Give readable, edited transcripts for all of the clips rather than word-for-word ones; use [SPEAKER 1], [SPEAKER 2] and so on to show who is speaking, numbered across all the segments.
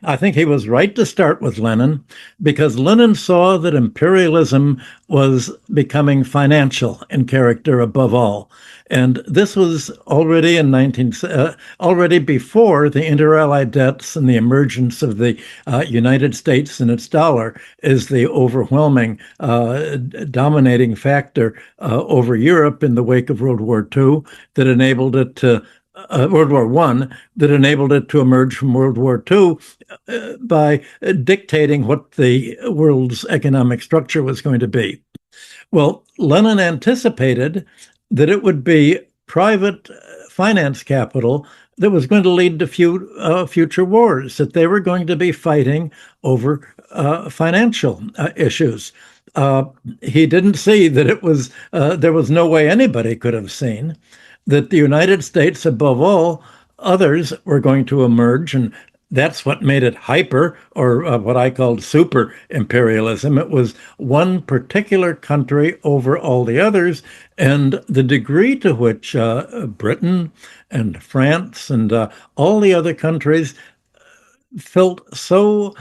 [SPEAKER 1] I think he was right to start with Lenin because Lenin saw that imperialism was becoming financial in character above all. And this was already already before the inter-allied debts and the emergence of the United States and its dollar is the overwhelming dominating factor over Europe in the wake of World War II that enabled it to World War I that enabled it to emerge from World War II by dictating what the world's economic structure was going to be. Well, Lenin anticipated that it would be private finance capital that was going to lead to future wars, that they were going to be fighting over financial issues. He didn't see that there was no way anybody could have seen that the United States, above all others, were going to emerge. And that's what made it hyper, or what I called super imperialism. It was one particular country over all the others. And the degree to which Britain and France and all the other countries felt so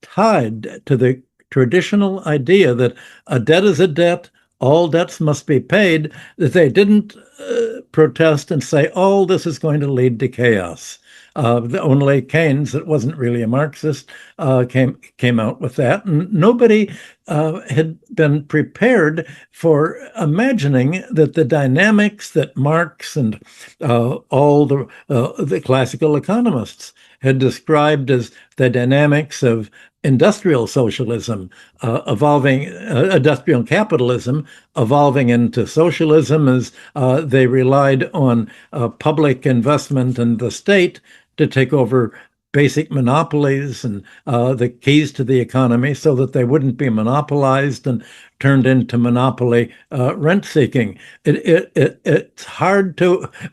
[SPEAKER 1] tied to the traditional idea that a debt is a debt, all debts must be paid, that they didn't protest and say, oh, this is going to lead to chaos. Only Keynes, that wasn't really a Marxist, came out with that. And nobody had been prepared for imagining that the dynamics that Marx and all the classical economists had described as the dynamics of industrial socialism evolving, industrial capitalism evolving into socialism as they relied on public investment and the state to take over basic monopolies and the keys to the economy so that they wouldn't be monopolized and turned into monopoly rent-seeking. It's hard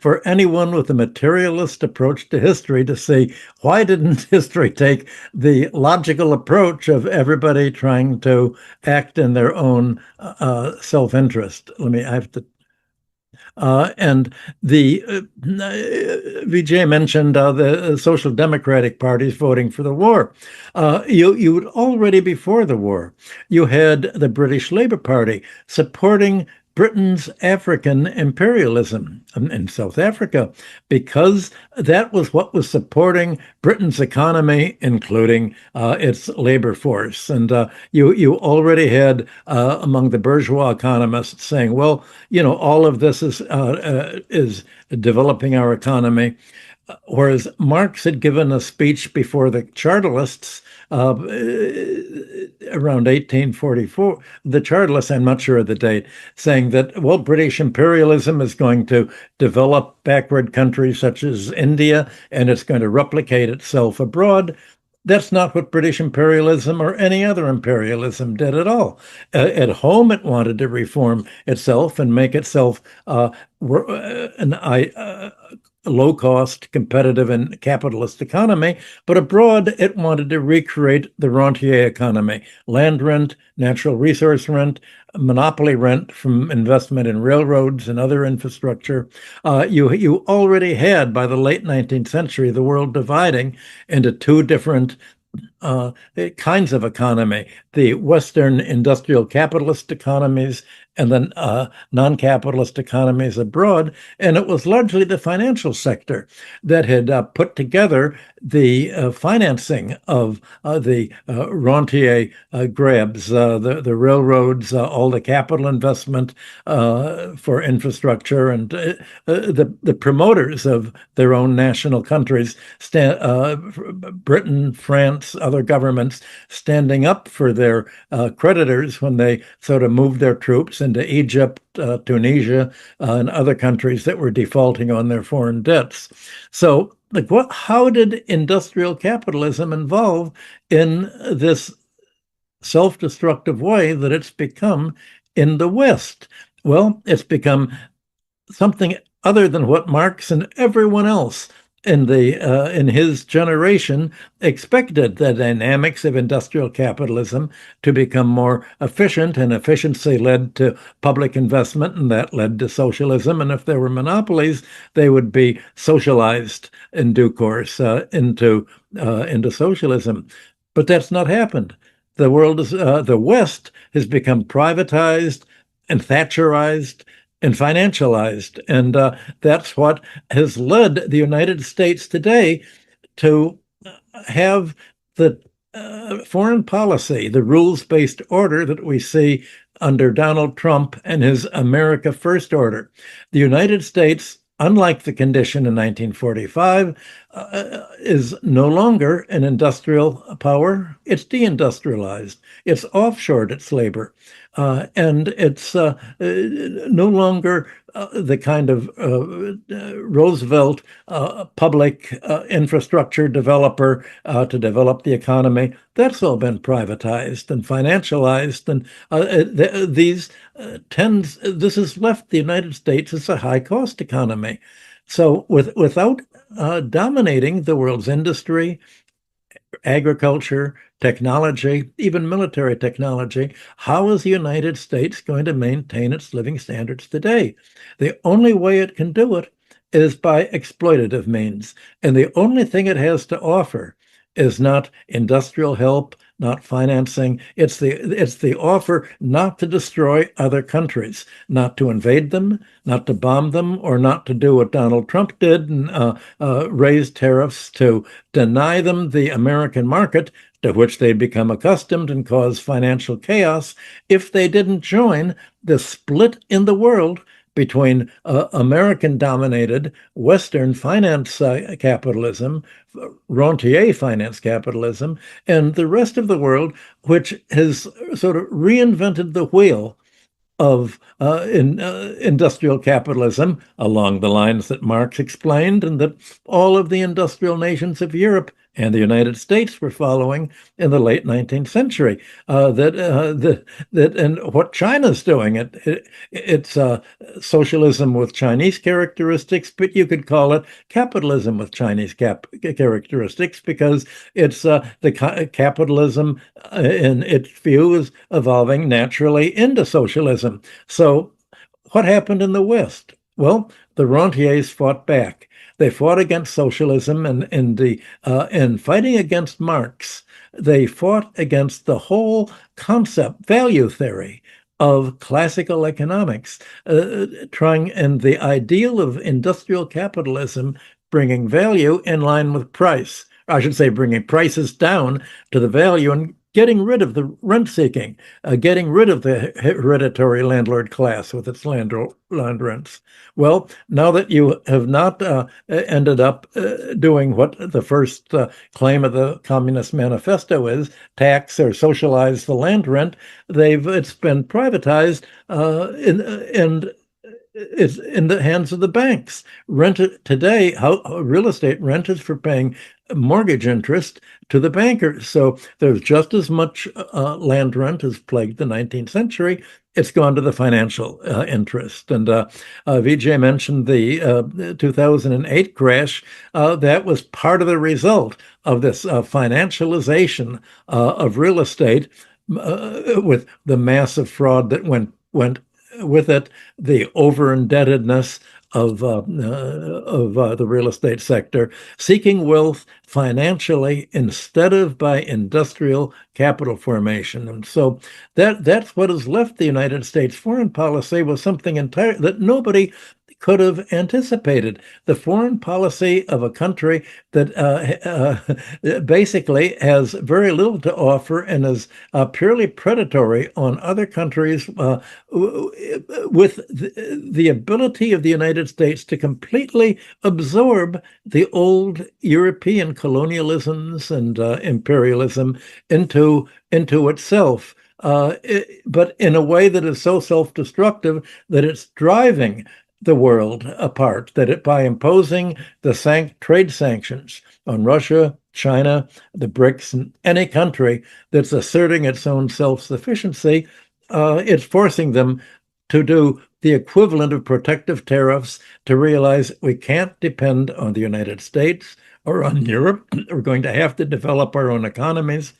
[SPEAKER 1] for anyone with a materialist approach to history to see why didn't history take the logical approach of everybody trying to act in their own self-interest. I have to and the Vijay mentioned the Social Democratic parties voting for the war. You already before the war, you had the British Labour Party supporting Britain's African imperialism in South Africa, because that was what was supporting Britain's economy, including its labor force. And you already had among the bourgeois economists saying, well, all of this is developing our economy. Whereas Marx had given a speech before the Chartists around 1844, the Chartists, I'm not sure of the date, saying that, well, British imperialism is going to develop backward countries such as India, and it's going to replicate itself abroad. That's not what British imperialism or any other imperialism did at all. At home, it wanted to reform itself and make itself low-cost, competitive, and capitalist economy, but abroad it wanted to recreate the rentier economy: land rent, natural resource rent, monopoly rent from investment in railroads and other infrastructure. You already had, by the late 19th century, the world dividing into two different kinds of economy: the Western industrial capitalist economies and then non-capitalist economies abroad. And it was largely the financial sector that had put together the financing of the rentier grabs, the railroads, all the capital investment for infrastructure, and the promoters of their own national countries, Britain, France, other governments, standing up for their creditors when they sort of moved their troops into Egypt, Tunisia, and other countries that were defaulting on their foreign debts. So, how did industrial capitalism evolve in this self-destructive way that it's become in the West? Well, it's become something other than what Marx and everyone else in his generation expected the dynamics of industrial capitalism to become more efficient, and efficiency led to public investment, and that led to socialism. And if there were monopolies, they would be socialized in due course into socialism. But that's not happened. The West has become privatized and Thatcherized and financialized. And that's what has led the United States today to have the foreign policy, the rules-based order that we see under Donald Trump and his America First order. The United States, unlike the condition in 1945, is no longer an industrial power. It's deindustrialized. It's offshored its labor. And it's no longer the kind of Roosevelt public infrastructure developer to develop the economy. That's all been privatized and financialized. And this has left the United States as a high-cost economy. So without dominating the world's industry, agriculture, technology, even military technology, how is the United States going to maintain its living standards today? The only way it can do it is by exploitative means. And the only thing it has to offer is not industrial help, not financing. It's the offer not to destroy other countries, not to invade them, not to bomb them, or not to do what Donald Trump did and raise tariffs to deny them the American market, to which they'd become accustomed and cause financial chaos if they didn't join the split in the world between American-dominated Western finance capitalism, rentier finance capitalism, and the rest of the world, which has sort of reinvented the wheel of industrial capitalism along the lines that Marx explained and that all of the industrial nations of Europe and the United States were following in the late 19th century. And what China's doing, it's socialism with Chinese characteristics, but you could call it capitalism with Chinese characteristics, because it's the capitalism in its view is evolving naturally into socialism. So what happened in the West? Well, the rentiers fought back. They fought against socialism, and in fighting against Marx, they fought against the whole concept, value theory of classical economics, trying, and the ideal of industrial capitalism bringing value in line with price. I should say bringing prices down to the value and getting rid of the rent seeking, getting rid of the hereditary landlord class with its land rents. Well, now that you have not ended up doing what the first claim of the Communist Manifesto is, tax or socialize the land rent, it's been privatized and it's in the hands of the banks. Rent today, how real estate rent is for paying mortgage interest to the bankers. So there's just as much land rent as plagued the 19th century. It's gone to the financial interest. And Vijay mentioned the 2008 crash. That was part of the result of this financialization of real estate with the massive fraud that went with it, the over-indebtedness of the real estate sector, seeking wealth financially instead of by industrial capital formation. And so that's what has left the United States foreign policy was something entirely that nobody could have anticipated. The foreign policy of a country that basically has very little to offer and is purely predatory on other countries, with the ability of the United States to completely absorb the old European colonialisms and imperialism into itself. But in a way that is so self-destructive that it's driving the world apart, that it, by imposing the trade sanctions on Russia, China, the BRICS, and any country that's asserting its own self-sufficiency, it's forcing them to do the equivalent of protective tariffs to realize we can't depend on the United States or on Europe. We're going to have to develop our own economies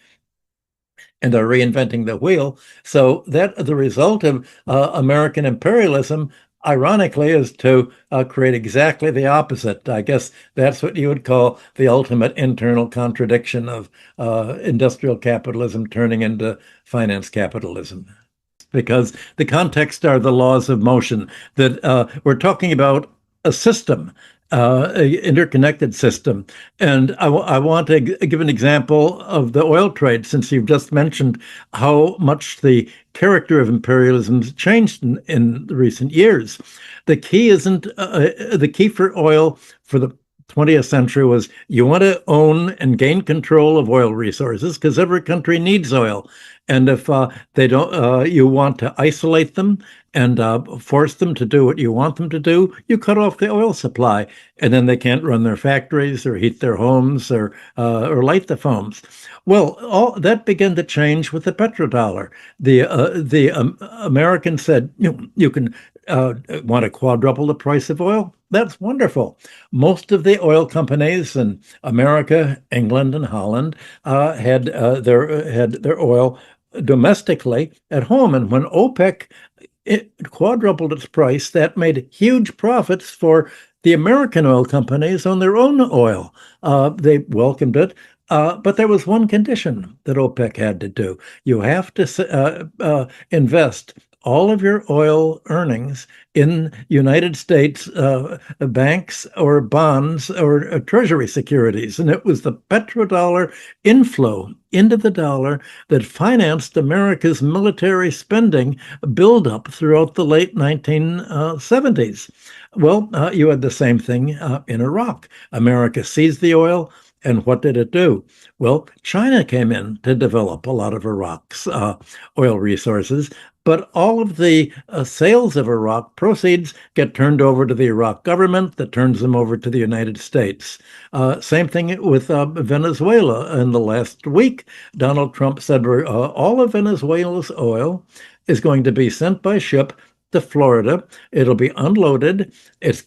[SPEAKER 1] and are reinventing the wheel. So that the result of American imperialism, ironically, is to create exactly the opposite. I guess that's what you would call the ultimate internal contradiction of industrial capitalism turning into finance capitalism. Because the context are the laws of motion, that we're talking about a system, an interconnected system. And I want to give an example of the oil trade, since you've just mentioned how much the character of imperialism has changed in recent years. The key isn't the key for oil for the 20th century was you want to own and gain control of oil resources because every country needs oil. And if they don't, you want to isolate them and force them to do what you want them to do, you cut off the oil supply, and then they can't run their factories or heat their homes or light the phones. Well, all that began to change with the petrodollar. The Americans said, you can want to quadruple the price of oil? That's wonderful. Most of the oil companies in America, England, and Holland had their oil domestically at home. And when OPEC quadrupled its price, that made huge profits for the American oil companies on their own oil. They welcomed it. But there was one condition that OPEC had to do. You have to invest all of your oil earnings in United States banks or bonds or treasury securities. And it was the petrodollar inflow into the dollar that financed America's military spending buildup throughout the late 1970s. Well, you had the same thing in Iraq. America seized the oil. And what did it do? Well, China came in to develop a lot of Iraq's oil resources, but all of the sales of Iraq proceeds get turned over to the Iraq government that turns them over to the United States. Same thing with Venezuela. In the last week, Donald Trump said all of Venezuela's oil is going to be sent by ship to Florida. It'll be unloaded.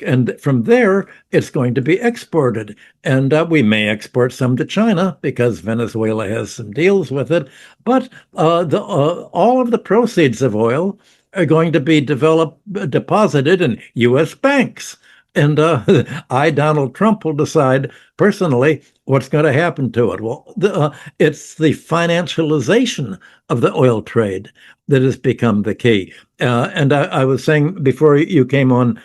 [SPEAKER 1] And from there, it's going to be exported. And we may export some to China because Venezuela has some deals with it. But all of the proceeds of oil are going to be deposited in U.S. banks. And Donald Trump, will decide personally what's going to happen to it. Well, it's the financialization of the oil trade that has become the key. And I was saying before you came on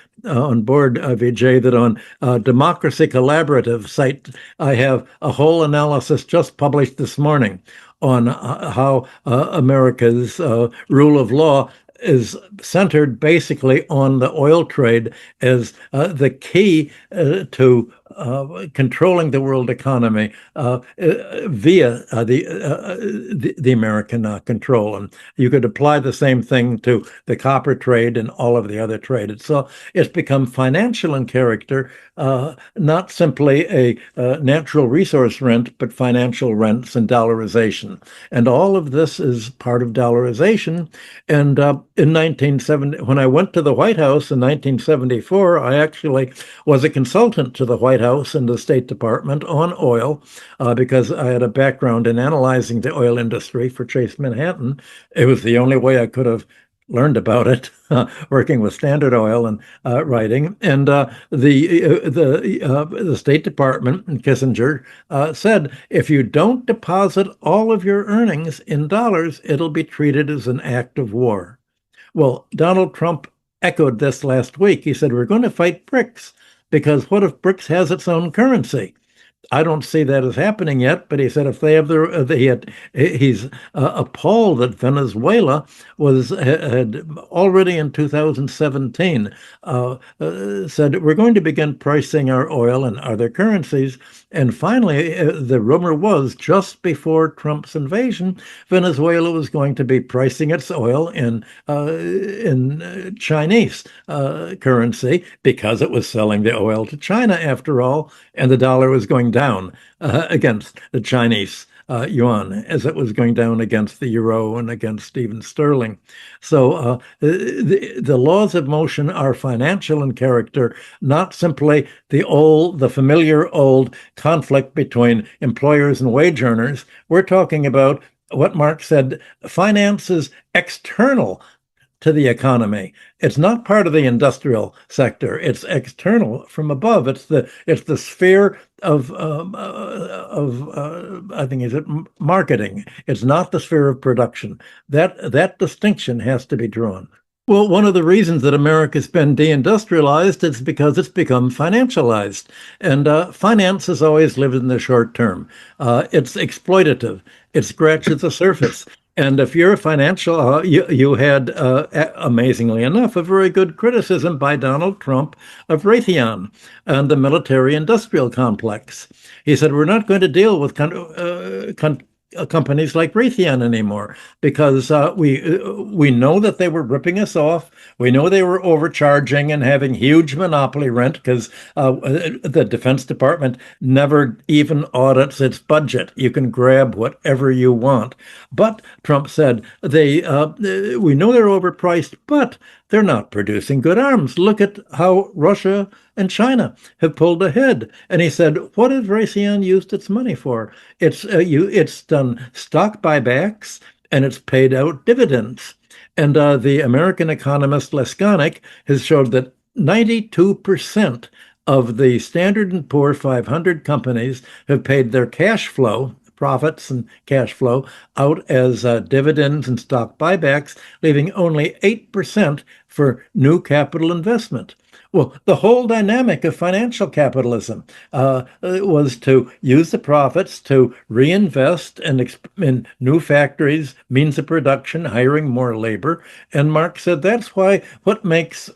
[SPEAKER 1] board, Vijay, that on Democracy Collaborative site, I have a whole analysis just published this morning on how America's rule of law is centered basically on the oil trade as the key to controlling the world economy via the American control. And you could apply the same thing to the copper trade and all of the other trade. So it's become financial in character, not simply a natural resource rent, but financial rents and dollarization. And all of this is part of dollarization. And in 1970, when I went to the White House in 1974, I actually was a consultant to the White House and the State Department on oil because I had a background in analyzing the oil industry for Chase Manhattan. It was the only way I could have learned about it, working with Standard Oil and writing. And the State Department and Kissinger said, if you don't deposit all of your earnings in dollars, it'll be treated as an act of war. Well, Donald Trump echoed this last week. He said, we're going to fight BRICS, because what if BRICS has its own currency? I don't see that as happening yet, but he said if they have he's appalled that Venezuela had already in 2017 said we're going to begin pricing our oil in other currencies. And finally, the rumor was just before Trump's invasion, Venezuela was going to be pricing its oil in Chinese currency because it was selling the oil to China after all, and the dollar was going down against the Chinese yuan as it was going down against the euro and against even sterling. So the laws of motion are financial in character, not simply the familiar old conflict between employers and wage earners. We're talking about what Marx said, finance is external to the economy. It's not part of the industrial sector. It's external from above. It's the sphere of I think is it marketing. It's not the sphere of production. That distinction has to be drawn. Well, one of the reasons that America's been deindustrialized is because it's become financialized. And finance has always lived in the short term. It's exploitative. It scratches the surface. And if you're a financial, you had, amazingly enough, a very good criticism by Donald Trump of Raytheon and the military-industrial complex. He said, we're not going to deal with companies like Raytheon anymore because we know that they were ripping us off. We know they were overcharging and having huge monopoly rent because the Defense Department never even audits its budget. You can grab whatever you want. But Trump said we know they're overpriced, but they're not producing good arms. Look at how Russia and China have pulled ahead. And he said, what has Raytheon used its money for? It's done stock buybacks and it's paid out dividends. And the American economist Leskanik has showed that 92% of the Standard & Poor's 500 companies have paid their cash flow, profits and cash flow, out as dividends and stock buybacks, leaving only 8% for new capital investment. Well, the whole dynamic of financial capitalism was to use the profits to reinvest in new factories, means of production, hiring more labor. And Marx said that's what makes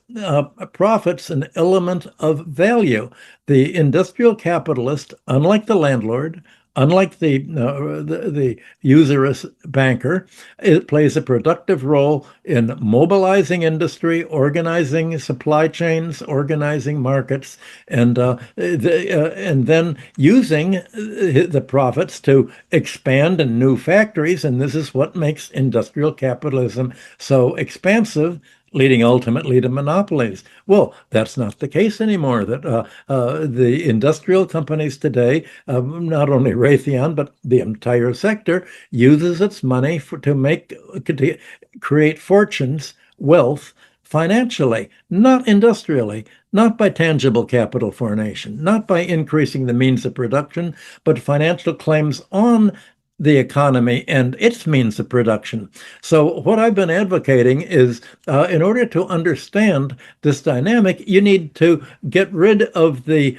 [SPEAKER 1] profits an element of value. The industrial capitalist, unlike the landlord, unlike the usurious banker, it plays a productive role in mobilizing industry, organizing supply chains, organizing markets, and then using the profits to expand in new factories. And this is what makes industrial capitalism so expansive, leading ultimately to monopolies. Well, that's not the case anymore. That the industrial companies today, not only Raytheon, but the entire sector, uses its money to create fortunes, wealth, financially, not industrially, not by tangible capital formation, not by increasing the means of production, but financial claims on the economy and its means of production. So what I've been advocating is, in order to understand this dynamic, you need to get rid of the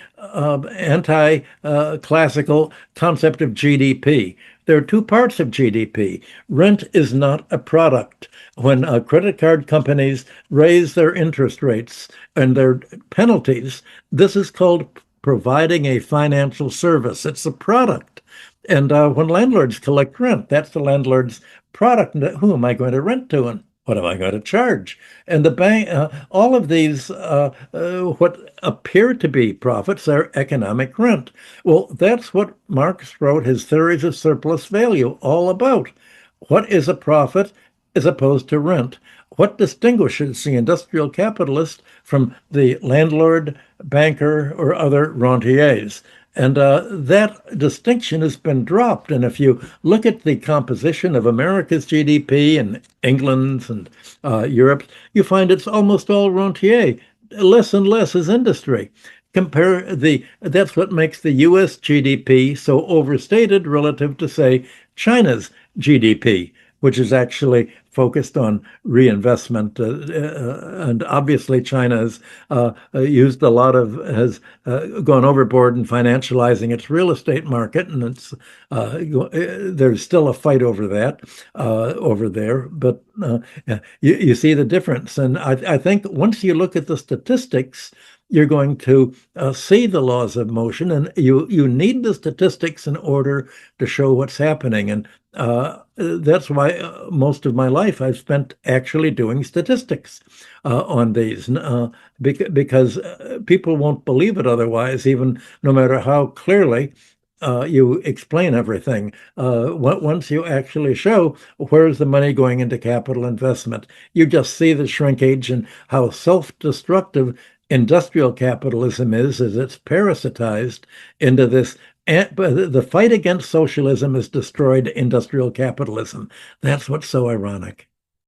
[SPEAKER 1] anti-classical concept of GDP. There are two parts of GDP. Rent is not a product. When credit card companies raise their interest rates and their penalties, this is called providing a financial service. It's a product. And when landlords collect rent, that's the landlord's product. Who am I going to rent to, and what am I going to charge? And the bank, all of these, what appear to be profits, are economic rent. Well, that's what Marx wrote his theories of surplus value all about. What is a profit as opposed to rent? What distinguishes the industrial capitalist from the landlord, banker, or other rentiers? And that distinction has been dropped. And if you look at the composition of America's GDP and England's and Europe's, you find it's almost all rentier. Less and less is industry. That's what makes the U.S. GDP so overstated relative to, say, China's GDP, which is actually focused on reinvestment. And obviously China has has gone overboard in financializing its real estate market. And there's still a fight over that over there. But you see the difference. And I think once you look at the statistics, you're going to see the laws of motion, and you need the statistics in order to show what's happening. And that's why most of my life I've spent actually doing statistics on these, because people won't believe it otherwise, even no matter how clearly you explain everything. Once you actually show where's the money going into capital investment, you just see the shrinkage and how self-destructive industrial capitalism is as it's parasitized into this. But the fight against socialism has destroyed industrial capitalism. That's what's so ironic.